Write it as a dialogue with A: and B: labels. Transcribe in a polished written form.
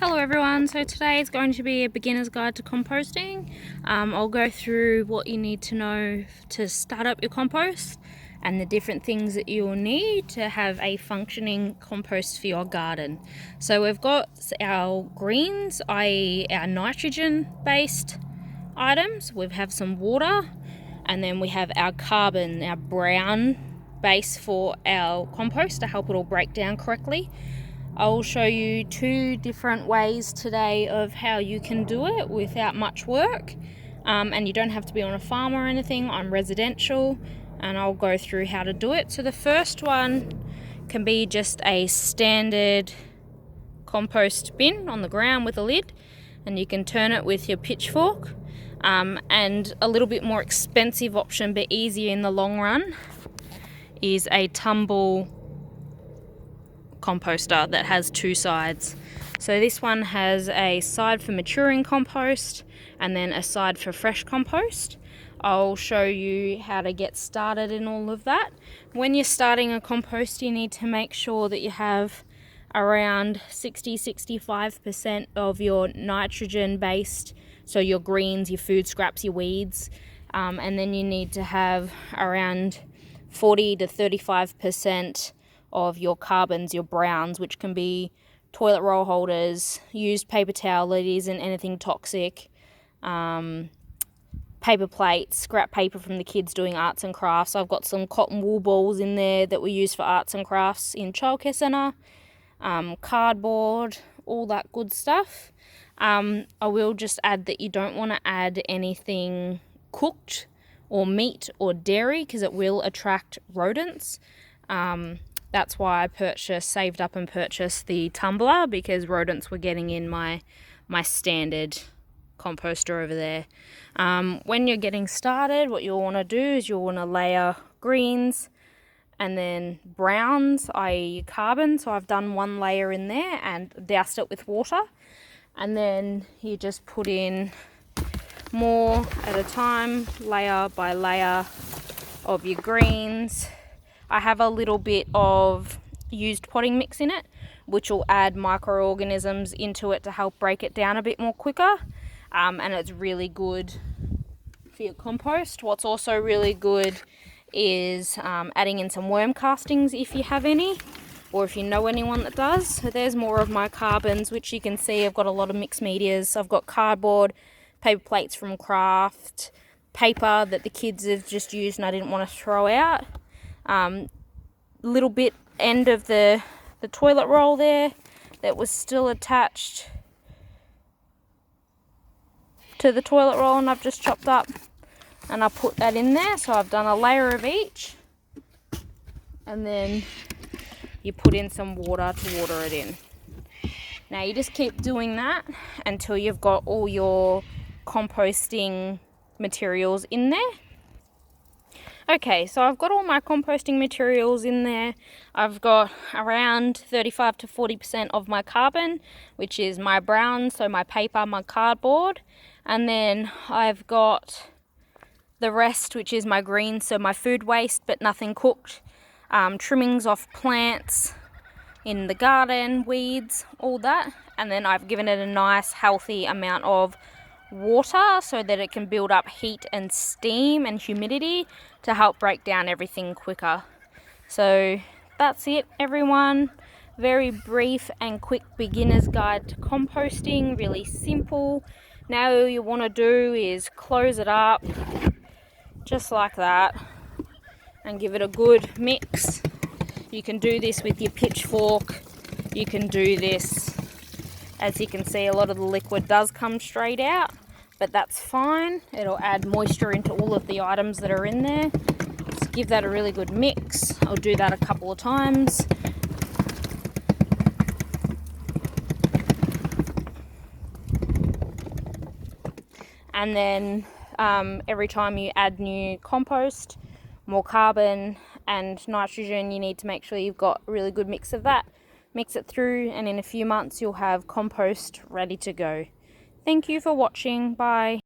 A: Hello everyone, so today is going to be a beginner's guide to composting. I'll go through what you need to know to start up your compost and the different things that you'll need to have a functioning compost for your garden. So we've got our greens, i.e. our nitrogen based items. We have some water, and then we have our carbon, our brown base for our compost to help it all break down correctly. I'll show you two different ways today of how you can do it without much work, and you don't have to be on a farm or anything. I'm residential and I'll go through how to do it. So the first one can be just a standard compost bin on the ground with a lid, and you can turn it with your pitchfork, and a little bit more expensive option but easier in the long run is a tumble composter that has two sides. So this one has a side for maturing compost and then a side for fresh compost. I'll show you how to get started in all of that. When you're starting a compost, you need to make sure that you have around 60-65% of your nitrogen based, so your greens, your food scraps, your weeds, and then you need to have around 40-35% of your carbons, your browns, which can be toilet roll holders, used paper towel that isn't anything toxic, paper plates, scrap paper from the kids doing arts and crafts. I've got some cotton wool balls in there that we use for arts and crafts in childcare centre, cardboard, all that good stuff. I will just add that you don't want to add anything cooked or meat or dairy because it will attract rodents. That's why I saved up and purchased the tumbler, because rodents were getting in my standard composter over there. When you're getting started, what you'll want to do is you'll want to layer greens and then browns, i.e. carbon. So I've done one layer in there and doused it with water. And then you just put in more at a time, layer by layer of your greens. I have a little bit of used potting mix in it, which will add microorganisms into it to help break it down a bit more quicker, and it's really good for your compost. What's also really good is adding in some worm castings if you have any, or if you know anyone that does. So there's more of my carbons, which you can see I've got a lot of mixed medias. I've got cardboard, paper plates from craft, paper that the kids have just used and I didn't want to throw out. Little bit end of the toilet roll there that was still attached to the toilet roll, and I've just chopped up and I put that in there. So I've done a layer of each, and then you put in some water to water it in. Now you just keep doing that until you've got all your composting materials in there. Okay, so I've got all my composting materials in there. I've got around 35-40% of my carbon, which is my brown, so my paper, my cardboard. And then I've got the rest, which is my green, so my food waste, but nothing cooked. Trimmings off plants in the garden, weeds, all that. And then I've given it a nice, healthy amount of water so that it can build up heat and steam and humidity to help break down everything quicker. So that's it, everyone. Very brief and quick beginner's guide to composting, really simple. Now all you want to do is close it up just like that and give it a good mix. You can do this with your pitchfork, you can do this. As you can see, a lot of the liquid does come straight out, but that's fine. It'll add moisture into all of the items that are in there. Just give that a really good mix. I'll do that a couple of times. And then every time you add new compost, more carbon and nitrogen, you need to make sure you've got a really good mix of that. Mix it through, and in a few months you'll have compost ready to go. Thank you for watching. Bye.